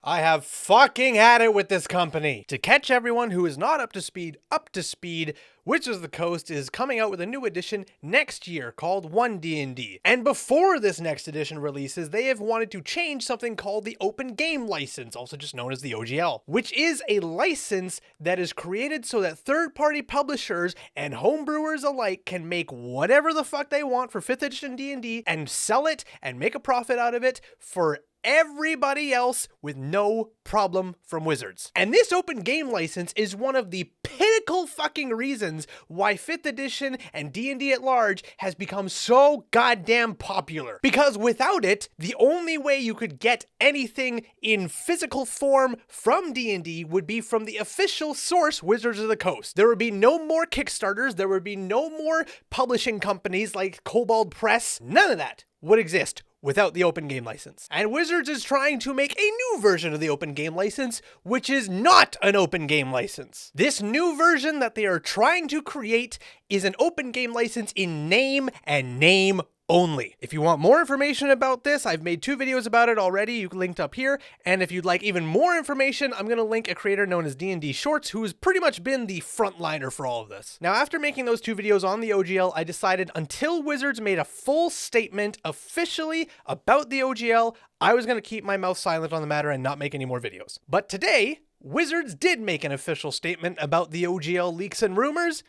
I have fucking had it with this company. To catch everyone who is not up to speed, Wizards of the Coast is coming out with a new edition next year called 1D&D. And before this next edition releases, they have wanted to change something called the Open Game License, also just known as the OGL, which is a license that is created so that third-party publishers and homebrewers alike can make whatever the fuck they want for 5th edition D&D and sell it and make a profit out of it for everybody else with no problem from Wizards. And this open game license is one of the pinnacle fucking reasons why 5th edition and D&D at large has become so goddamn popular. Because without it, the only way you could get anything in physical form from D&D would be from the official source, Wizards of the Coast. There would be no more Kickstarters, there would be no more publishing companies like Kobold Press, none of that would exist without the open game license. And Wizards is trying to make a new version of the open game license, which is not an open game license. This new version that they are trying to create is an open game license in name and name only. If you want more information about this, I've made 2 videos about it already, you can linked up here. And if you'd like even more information, I'm going to link a creator known as D&D Shorts, who's pretty much been the frontliner for all of this. Now, after making those 2 videos on the OGL, I decided until Wizards made a full statement officially about the OGL, I was going to keep my mouth silent on the matter and not make any more videos. But today, Wizards did make an official statement about the OGL leaks and rumors,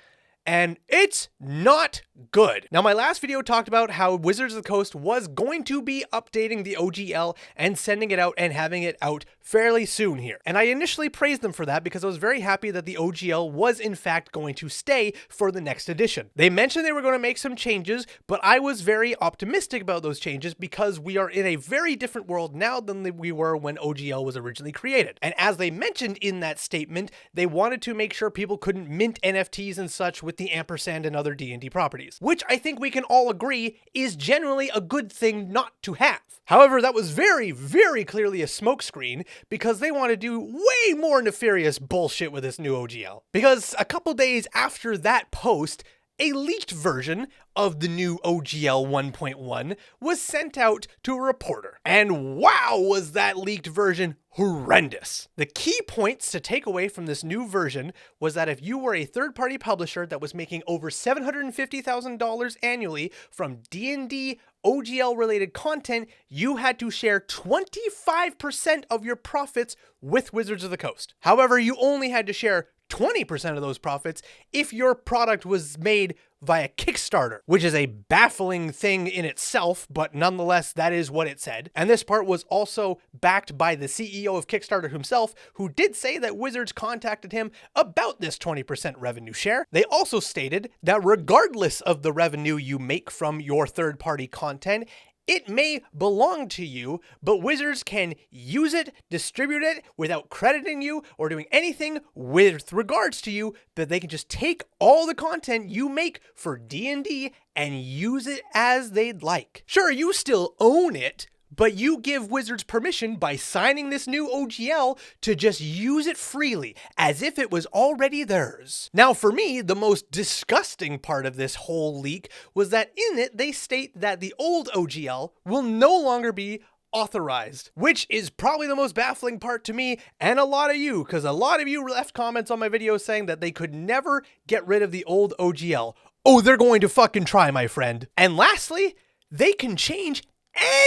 and it's not good. Now, my last video talked about how Wizards of the Coast was going to be updating the OGL and sending it out and having it out fairly soon here. And I initially praised them for that because I was very happy that the OGL was in fact going to stay for the next edition. They mentioned they were going to make some changes, but I was very optimistic about those changes because we are in a very different world now than we were when OGL was originally created. And as they mentioned in that statement, they wanted to make sure people couldn't mint NFTs and such with the ampersand and other D&D properties, which I think we can all agree is generally a good thing not to have. However, that was very, very clearly a smokescreen because they want to do way more nefarious bullshit with this new OGL. Because a couple days after that post, a leaked version of the new OGL 1.1 was sent out to a reporter. And wow, was that leaked version horrendous. The key points to take away from this new version was that if you were a third-party publisher that was making over $750,000 annually from D&D OGL related content, you had to share 25% of your profits with Wizards of the Coast. However, you only had to share 20% of those profits if your product was made via Kickstarter, which is a baffling thing in itself, but nonetheless, that is what it said. And this part was also backed by the CEO of Kickstarter himself, who did say that Wizards contacted him about this 20% revenue share. They also stated that regardless of the revenue you make from your third-party content, it may belong to you, but Wizards can use it, distribute it without crediting you or doing anything with regards to you, but they can just take all the content you make for D&D and use it as they'd like. Sure, you still own it, but you give Wizards permission by signing this new OGL to just use it freely, as if it was already theirs. Now, for me, the most disgusting part of this whole leak was that in it, they state that the old OGL will no longer be authorized, which is probably the most baffling part to me and a lot of you, because a lot of you left comments on my video saying that they could never get rid of the old OGL. Oh, they're going to fucking try, my friend. And lastly, they can change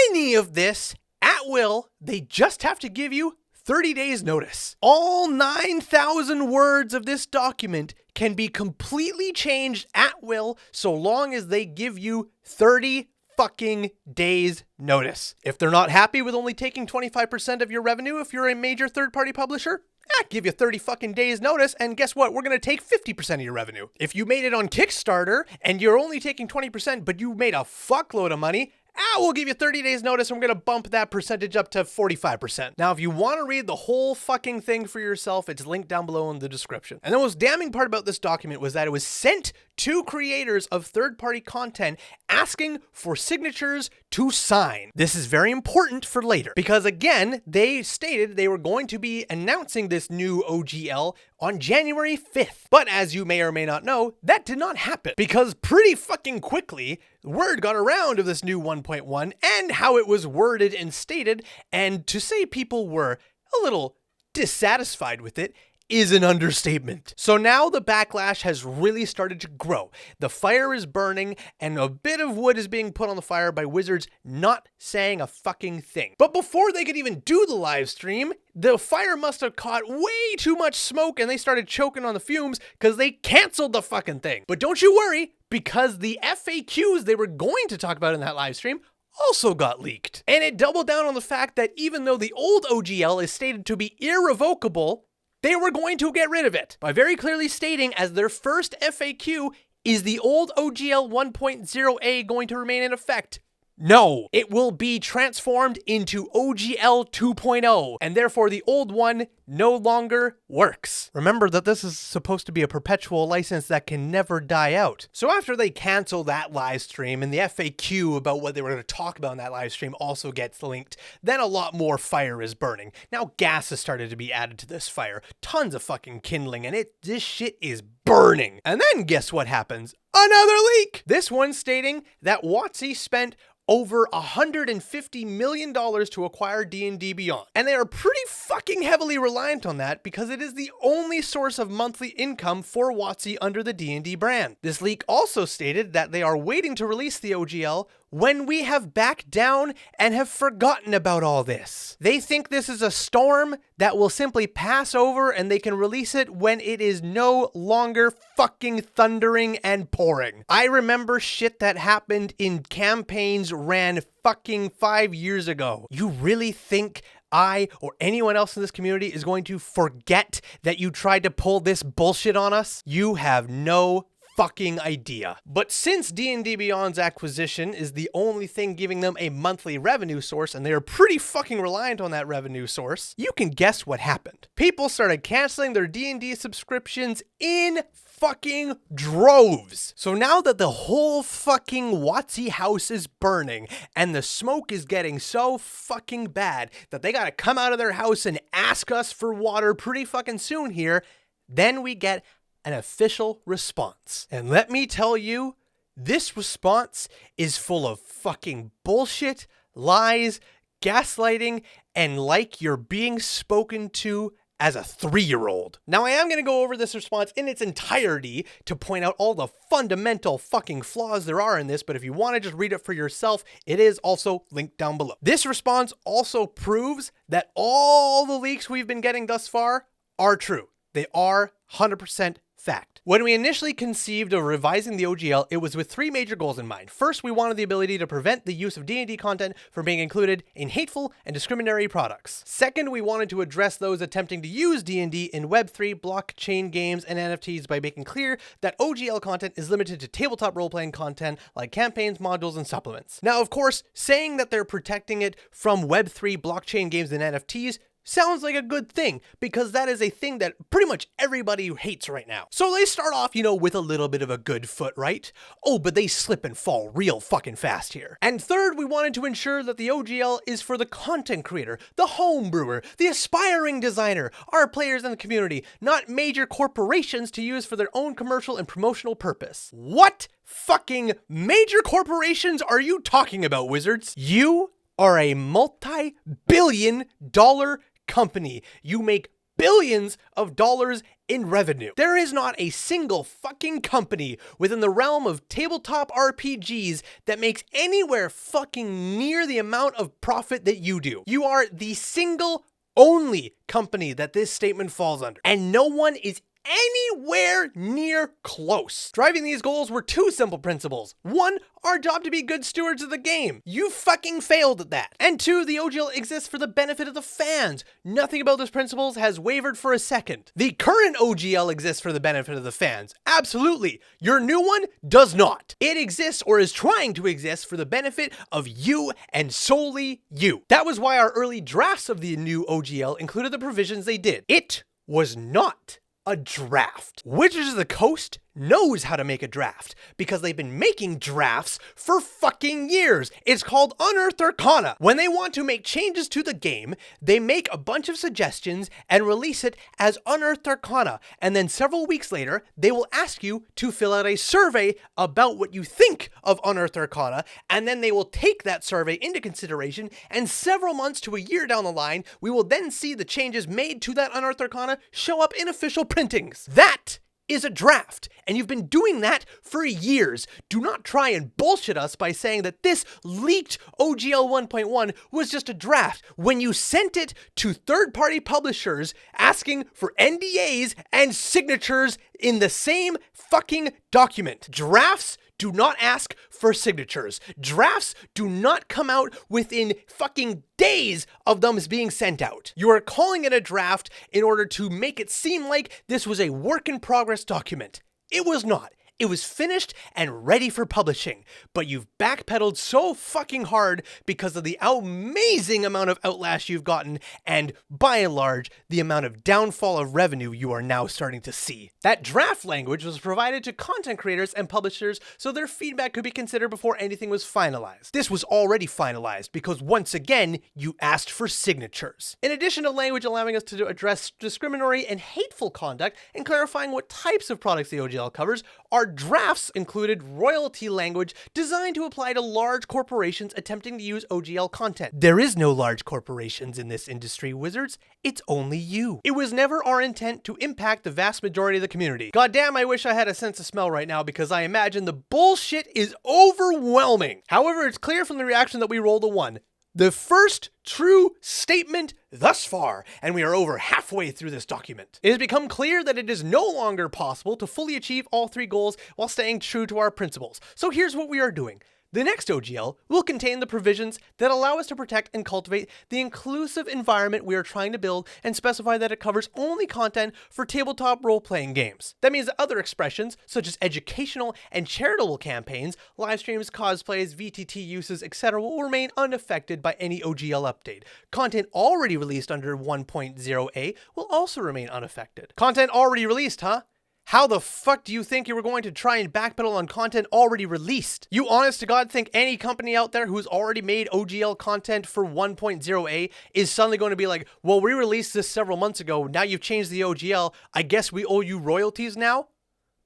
any of this at will. They just have to give you 30 days notice. All 9,000 words of this document can be completely changed at will so long as they give you 30 fucking days notice. If they're not happy with only taking 25% of your revenue if you're a major third-party publisher, give you 30 fucking days notice, and guess what? We're going to take 50% of your revenue. If you made it on Kickstarter and you're only taking 20%, but you made a fuckload of money, we'll give you 30 days notice and we're going to bump that percentage up to 45%. Now, if you want to read the whole fucking thing for yourself, it's linked down below in the description. And the most damning part about this document was that it was sent to creators of third-party content asking for signatures to sign. This is very important for later because, again, they stated they were going to be announcing this new OGL on January 5th. But as you may or may not know, that did not happen because pretty fucking quickly, word got around of this new 1.1 and how it was worded and stated, and to say people were a little dissatisfied with it is an understatement. So now the backlash has really started to grow. The fire is burning and a bit of wood is being put on the fire by Wizards not saying a fucking thing. But before they could even do the live stream, the fire must have caught way too much smoke and they started choking on the fumes because they canceled the fucking thing. But don't you worry, because the FAQs they were going to talk about in that live stream also got leaked. And it doubled down on the fact that even though the old OGL is stated to be irrevocable, they were going to get rid of it by very clearly stating as their first FAQ, is the old OGL 1.0A going to remain in effect? No, it will be transformed into OGL 2.0, and therefore the old one no longer works. Remember that this is supposed to be a perpetual license that can never die out. So after they cancel that live stream and the FAQ about what they were going to talk about in that live stream also gets linked, then a lot more fire is burning. Now gas has started to be added to this fire, tons of fucking kindling, and this shit is burning. And then guess what happens? Another leak! This one stating that WotC spent over $150 million to acquire D&D Beyond. And they are pretty fucking heavily reliant on that because it is the only source of monthly income for WotC under the D&D brand. This leak also stated that they are waiting to release the OGL when we have backed down and have forgotten about all this. They think this is a storm that will simply pass over and they can release it when it is no longer fucking thundering and pouring. I remember shit that happened in campaigns ran fucking 5 years ago. You really think I or anyone else in this community is going to forget that you tried to pull this bullshit on us? You have no fucking idea. But since D&D Beyond's acquisition is the only thing giving them a monthly revenue source and they are pretty fucking reliant on that revenue source, you can guess what happened. People started canceling their D&D subscriptions in fucking droves. So now that the whole fucking WotC house is burning and the smoke is getting so fucking bad that they gotta come out of their house and ask us for water pretty fucking soon here, then we get an official response. And let me tell you, this response is full of fucking bullshit, lies, gaslighting, and like you're being spoken to as a 3-year-old. Now I am going to go over this response in its entirety to point out all the fundamental fucking flaws there are in this, but if you want to just read it for yourself, it is also linked down below. This response also proves that all the leaks we've been getting thus far are true. They are 100% fact. When we initially conceived of revising the OGL, it was with 3 major goals in mind. First, we wanted the ability to prevent the use of D&D content from being included in hateful and discriminatory products. Second, we wanted to address those attempting to use D&D in Web3, blockchain games, and NFTs by making clear that OGL content is limited to tabletop role-playing content like campaigns, modules, and supplements. Now, of course, saying that they're protecting it from Web3, blockchain games, and NFTs sounds like a good thing, because that is a thing that pretty much everybody hates right now. So they start off, with a little bit of a good foot, right? Oh, but they slip and fall real fucking fast here. And third, we wanted to ensure that the OGL is for the content creator, the home brewer, the aspiring designer, our players in the community, not major corporations to use for their own commercial and promotional purpose. What fucking major corporations are you talking about, Wizards? You are a multi-billion-dollar company. You make billions of dollars in revenue. There is not a single fucking company within the realm of tabletop RPGs that makes anywhere fucking near the amount of profit that you do. You are the single only company that this statement falls under, and no one is anywhere near close. Driving these goals were 2 simple principles. 1, our job to be good stewards of the game. You fucking failed at that. And 2, the OGL exists for the benefit of the fans. Nothing about those principles has wavered for a second. The current OGL exists for the benefit of the fans. Absolutely. Your new one does not. It exists or is trying to exist for the benefit of you and solely you. That was why our early drafts of the new OGL included the provisions they did. It was not a draft. Wizards of the Coast knows how to make a draft because they've been making drafts for fucking years. It's called Unearthed Arcana. When they want to make changes to the game, they make a bunch of suggestions and release it as Unearthed Arcana. And then several weeks later, they will ask you to fill out a survey about what you think of Unearthed Arcana. And then they will take that survey into consideration. And several months to a year down the line, we will then see the changes made to that Unearthed Arcana show up in official printings. That is a draft, and you've been doing that for years. Do not try and bullshit us by saying that this leaked OGL 1.1 was just a draft when you sent it to third-party publishers asking for NDAs and signatures in the same fucking document. Drafts do not ask for signatures. Drafts do not come out within fucking days of them being sent out. You are calling it a draft in order to make it seem like this was a work in progress document. It was not. It was finished and ready for publishing, but you've backpedaled so fucking hard because of the amazing amount of outlash you've gotten and, by and large, the amount of downfall of revenue you are now starting to see. That draft language was provided to content creators and publishers so their feedback could be considered before anything was finalized. This was already finalized because, once again, you asked for signatures. In addition to language allowing us to address discriminatory and hateful conduct and clarifying what types of products the OGL covers, our drafts included royalty language designed to apply to large corporations attempting to use OGL content. There is no large corporations in this industry, wizards. It's only you. It was never our intent to impact the vast majority of the community. Goddamn, I wish I had a sense of smell right now because I imagine the bullshit is overwhelming. However, it's clear from the reaction that we rolled a 1. The first true statement thus far, and we are over halfway through this document. It has become clear that it is no longer possible to fully achieve all 3 goals while staying true to our principles. So here's what we are doing. The next OGL will contain the provisions that allow us to protect and cultivate the inclusive environment we are trying to build and specify that it covers only content for tabletop role-playing games. That means that other expressions, such as educational and charitable campaigns, live streams, cosplays, VTT uses, etc. will remain unaffected by any OGL update. Content already released under 1.0a will also remain unaffected. Content already released, huh? How the fuck do you think you were going to try and backpedal on content already released? You honest to God think any company out there who's already made OGL content for 1.0a is suddenly going to be like, well, we released this several months ago, now you've changed the OGL, I guess we owe you royalties now?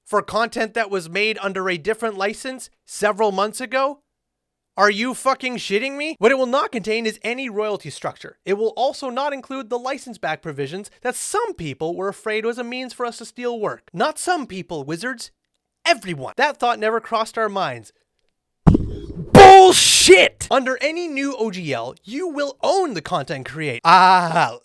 For content that was made under a different license several months ago? Are you fucking shitting me? What it will not contain is any royalty structure. It will also not include the license back provisions that some people were afraid was a means for us to steal work. Not some people, wizards. Everyone. That thought never crossed our minds. Bullshit! Under any new OGL, you will own the content created.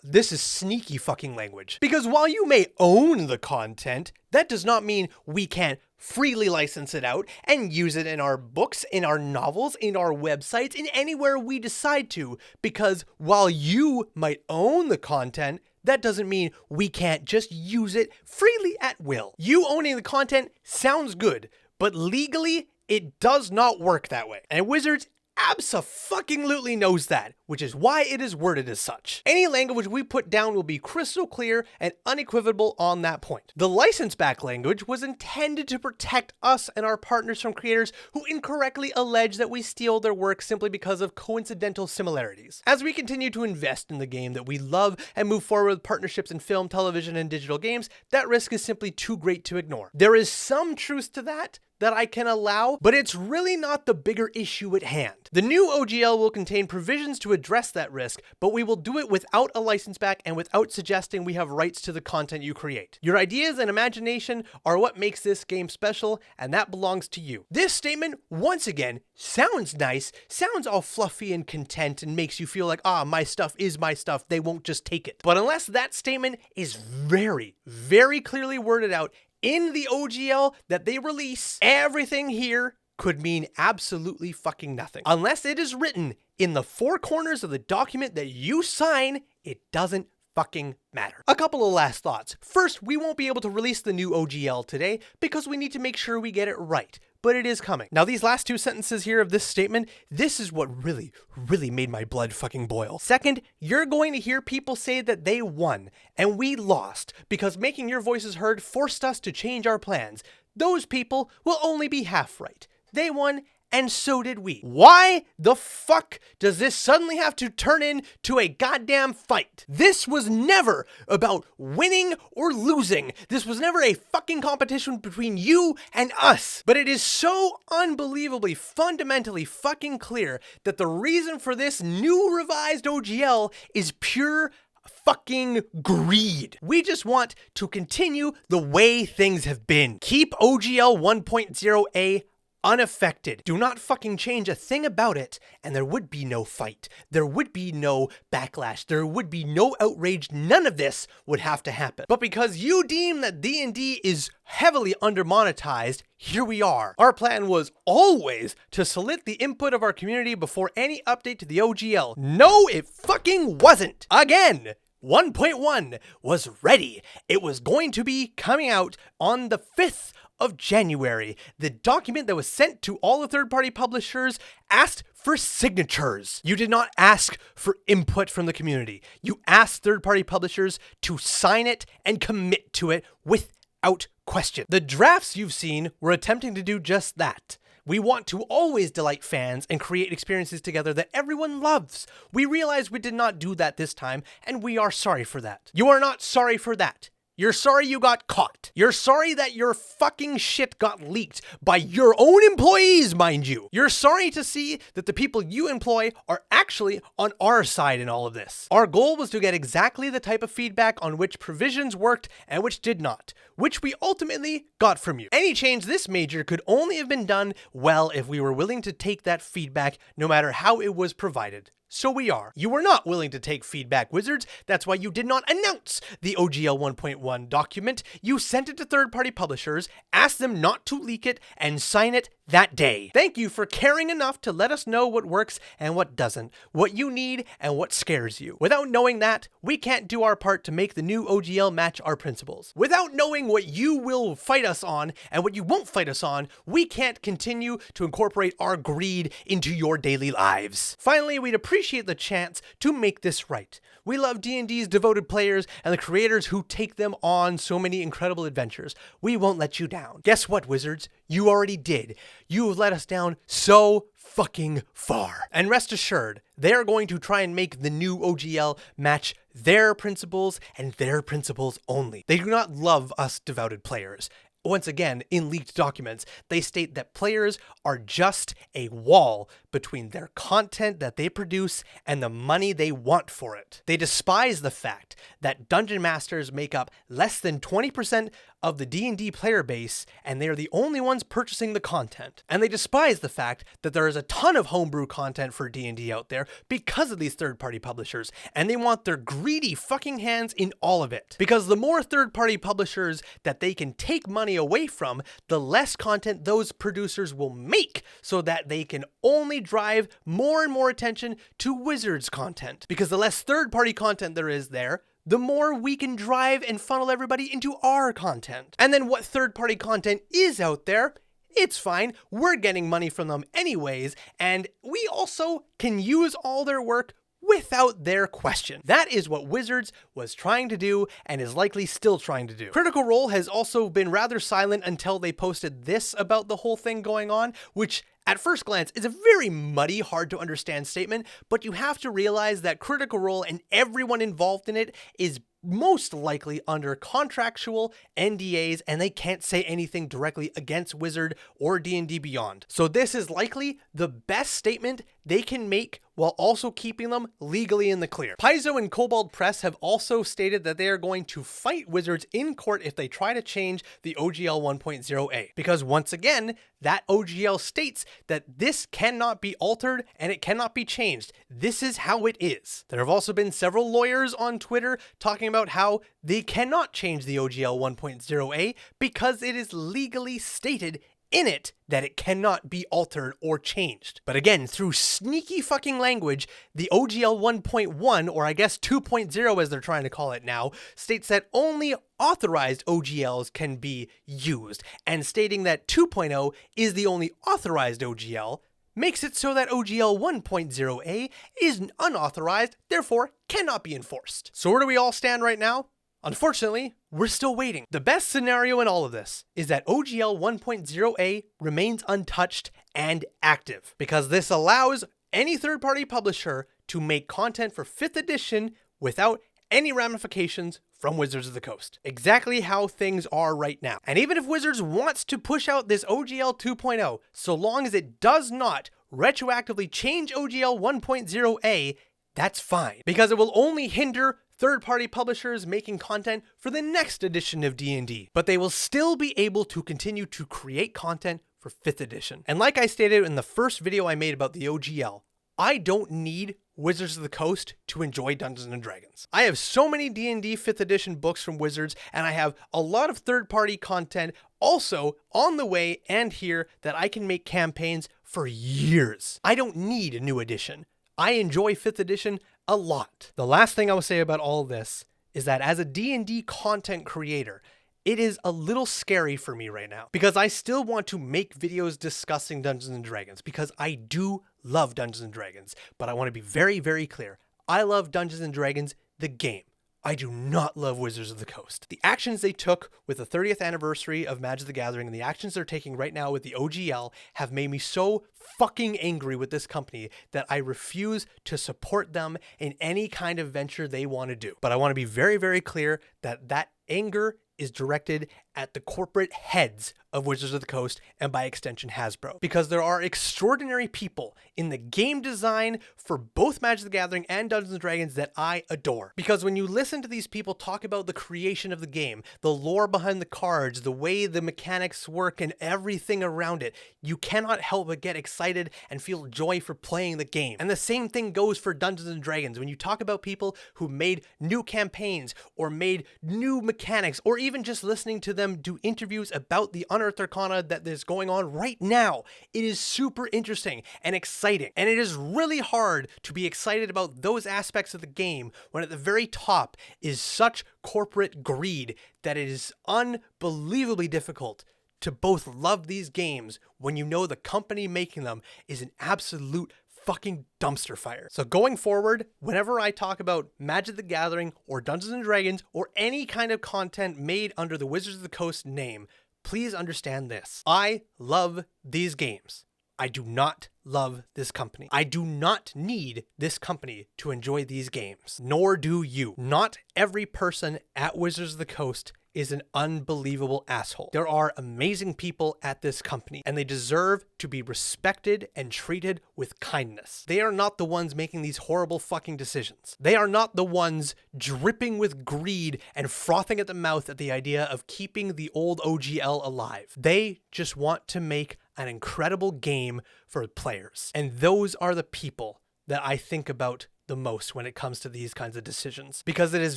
This is sneaky fucking language. Because while you may own the content, that does not mean we can't freely license it out and use it in our books, in our novels, in our websites, in anywhere we decide to. Because while you might own the content, that doesn't mean we can't just use it freely at will. You owning the content sounds good, but legally, it does not work that way. And Wizards abso-fucking-lutely knows that, which is why it is worded as such. Any language we put down will be crystal clear and unequivocal on that point. The license back language was intended to protect us and our partners from creators who incorrectly allege that we steal their work simply because of coincidental similarities. As we continue to invest in the game that we love and move forward with partnerships in film, television, and digital games, that risk is simply too great to ignore. There is some truth to that I can allow, but it's really not the bigger issue at hand. The new OGL will contain provisions to address that risk, but we will do it without a license back and without suggesting we have rights to the content you create. Your ideas and imagination are what makes this game special, and that belongs to you. This statement, once again, sounds nice, sounds all fluffy and content, and makes you feel like, my stuff is my stuff, they won't just take it. But unless that statement is very, very clearly worded out in the OGL that they release, everything here could mean absolutely fucking nothing. Unless it is written in the 4 corners of the document that you sign, it doesn't fucking matter. A couple of last thoughts. First, we won't be able to release the new OGL today because we need to make sure we get it right. But it is coming. Now, these last 2 sentences here of this statement, this is what really, really made my blood fucking boil. Second, you're going to hear people say that they won and we lost because making your voices heard forced us to change our plans. those people will only be half right. They won, and so did we. Why the fuck does this suddenly have to turn into a goddamn fight? This was never about winning or losing. This was never a fucking competition between you and us. But it is so unbelievably, fundamentally fucking clear that the reason for this new revised OGL is pure fucking greed. We just want to continue the way things have been. Keep OGL 1.0A unaffected. Do not fucking change a thing about it, and there would be no fight. There would be no backlash. There would be no outrage. None of this would have to happen. But because you deem that D&D is heavily undermonetized, here we are. Our plan was always to solicit the input of our community before any update to the OGL. No, it fucking wasn't. Again. 1.1 was ready. It was going to be coming out on the 5th of January. The document that was sent to all the third-party publishers asked for signatures. You did not ask for input from the community. You asked third-party publishers to sign it and commit to it without question. The drafts you've seen were attempting to do just that. We want to always delight fans and create experiences together that everyone loves. We realize we did not do that this time, and we are sorry for that. You are not sorry for that. You're sorry you got caught. You're sorry that your fucking shit got leaked by your own employees, mind you. You're sorry to see that the people you employ are actually on our side in all of this. Our goal was to get exactly the type of feedback on which provisions worked and which did not, which we ultimately got from you. Any change this major could only have been done well if we were willing to take that feedback no matter how it was provided. So we are. You were not willing to take feedback, Wizards. That's why you did not announce the OGL 1.1 document. You sent it to third-party publishers, asked them not to leak it, and sign it that day. Thank you for caring enough to let us know what works and what doesn't, what you need and what scares you. Without knowing that, we can't do our part to make the new OGL match our principles. Without knowing what you will fight us on and what you won't fight us on, we can't continue to incorporate our greed into your daily lives. Finally, we'd appreciate the chance to make this right. We love D&D's devoted players and the creators who take them on so many incredible adventures. We won't let you down. Guess what, Wizards? You already did. You have let us down so fucking far. And rest assured, they are going to try and make the new OGL match their principles and their principles only. They do not love us devoted players. Once again, in leaked documents, they state that players are just a wall between their content that they produce and the money they want for it. They despise the fact that dungeon masters make up less than 20% of the D&D player base, and they are the only ones purchasing the content. And they despise the fact that there is a ton of homebrew content for D&D out there because of these third-party publishers, and they want their greedy fucking hands in all of it. Because the more third-party publishers that they can take money away from, the less content those producers will make, so that they can only drive more and more attention to Wizards content. Because the less third-party content there is there, the more we can drive and funnel everybody into our content. And then what third-party content is out there, it's fine. We're getting money from them anyways, and we also can use all their work without their question. That is what Wizards was trying to do and is likely still trying to do. Critical Role has also been rather silent until they posted this about the whole thing going on, which at first glance is a very muddy, hard to understand statement, but you have to realize that Critical Role and everyone involved in it is most likely under contractual NDAs, and they can't say anything directly against Wizard or D&D Beyond. So this is likely the best statement they can make while also keeping them legally in the clear. Paizo and Kobold Press have also stated that they are going to fight Wizards in court if they try to change the OGL 1.0A. Because once again, that OGL states that this cannot be altered and it cannot be changed. This is how it is. There have also been several lawyers on Twitter talking about how they cannot change the OGL 1.0A because it is legally stated in it that it cannot be altered or changed. But again, through sneaky fucking language, the OGL 1.1, or I guess 2.0 as they're trying to call it now, states that only authorized OGLs can be used, and stating that 2.0 is the only authorized OGL makes it so that OGL 1.0A is unauthorized, therefore cannot be enforced. So where do we all stand right now? Unfortunately, we're still waiting. The best scenario in all of this is that OGL 1.0a remains untouched and active, because this allows any third-party publisher to make content for 5th edition without any ramifications from Wizards of the Coast. Exactly how things are right now. And even if Wizards wants to push out this OGL 2.0, so long as it does not retroactively change OGL 1.0a, that's fine, because it will only hinder third-party publishers making content for the next edition of D&D, but they will still be able to continue to create content for 5th edition. And like I stated in the first video I made about the OGL, I don't need Wizards of the Coast to enjoy Dungeons & Dragons. I have so many D&D 5th edition books from Wizards, and I have a lot of third-party content also on the way and here that I can make campaigns for years. I don't need a new edition. I enjoy 5th edition a lot. The last thing I will say about all of this is that as a D&D content creator, it is a little scary for me right now, because I still want to make videos discussing Dungeons & Dragons, because I do love Dungeons & Dragons, but I want to be very, very clear. I love Dungeons & Dragons, the game. I do not love Wizards of the Coast. The actions they took with the 30th anniversary of Magic the Gathering and the actions they're taking right now with the OGL have made me so fucking angry with this company that I refuse to support them in any kind of venture they want to do. But I want to be very, very clear that that anger is directed at the corporate heads of Wizards of the Coast and by extension Hasbro, because there are extraordinary people in the game design for both Magic the Gathering and Dungeons & Dragons that I adore. Because when you listen to these people talk about the creation of the game, the lore behind the cards, the way the mechanics work and everything around it, you cannot help but get excited and feel joy for playing the game. And the same thing goes for Dungeons & Dragons. When you talk about people who made new campaigns or made new mechanics, or even just listening to them do interviews about the Unearthed Arcana that is going on right now, it is super interesting and exciting. And it is really hard to be excited about those aspects of the game when at the very top is such corporate greed that it is unbelievably difficult to both love these games when you know the company making them is an absolute fucking dumpster fire. So going forward, whenever I talk about Magic the Gathering or Dungeons & Dragons or any kind of content made under the Wizards of the Coast name, please understand this. I love these games. I do not love this company. I do not need this company to enjoy these games, nor do you. Not every person at Wizards of the Coast is an unbelievable asshole. There are amazing people at this company, and they deserve to be respected and treated with kindness. They are not the ones making these horrible fucking decisions. They are not the ones dripping with greed and frothing at the mouth at the idea of keeping the old OGL alive. They just want to make an incredible game for players. And those are the people that I think about the most when it comes to these kinds of decisions, because it is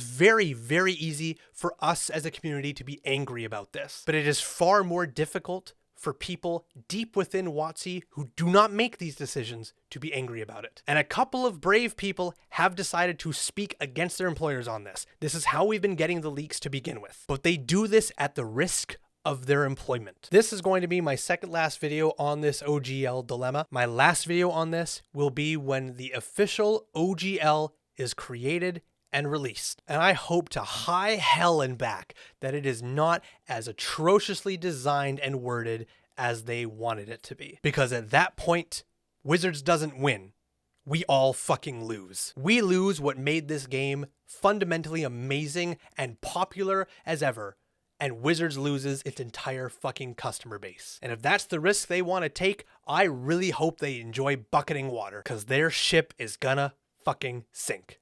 very, very easy for us as a community to be angry about this, but it is far more difficult for people deep within WotC who do not make these decisions to be angry about it. And a couple of brave people have decided to speak against their employers on this. This is how we've been getting the leaks to begin with, but they do this at the risk of their employment. This is going to be my second last video on this OGL dilemma. My last video on this will be when the official OGL is created and released. And I hope to high hell and back that it is not as atrociously designed and worded as they wanted it to be. Because at that point, Wizards doesn't win. We all fucking lose. We lose what made this game fundamentally amazing and popular as ever, and Wizards loses its entire fucking customer base. And if that's the risk they want to take, I really hope they enjoy bucketing water, because their ship is gonna fucking sink.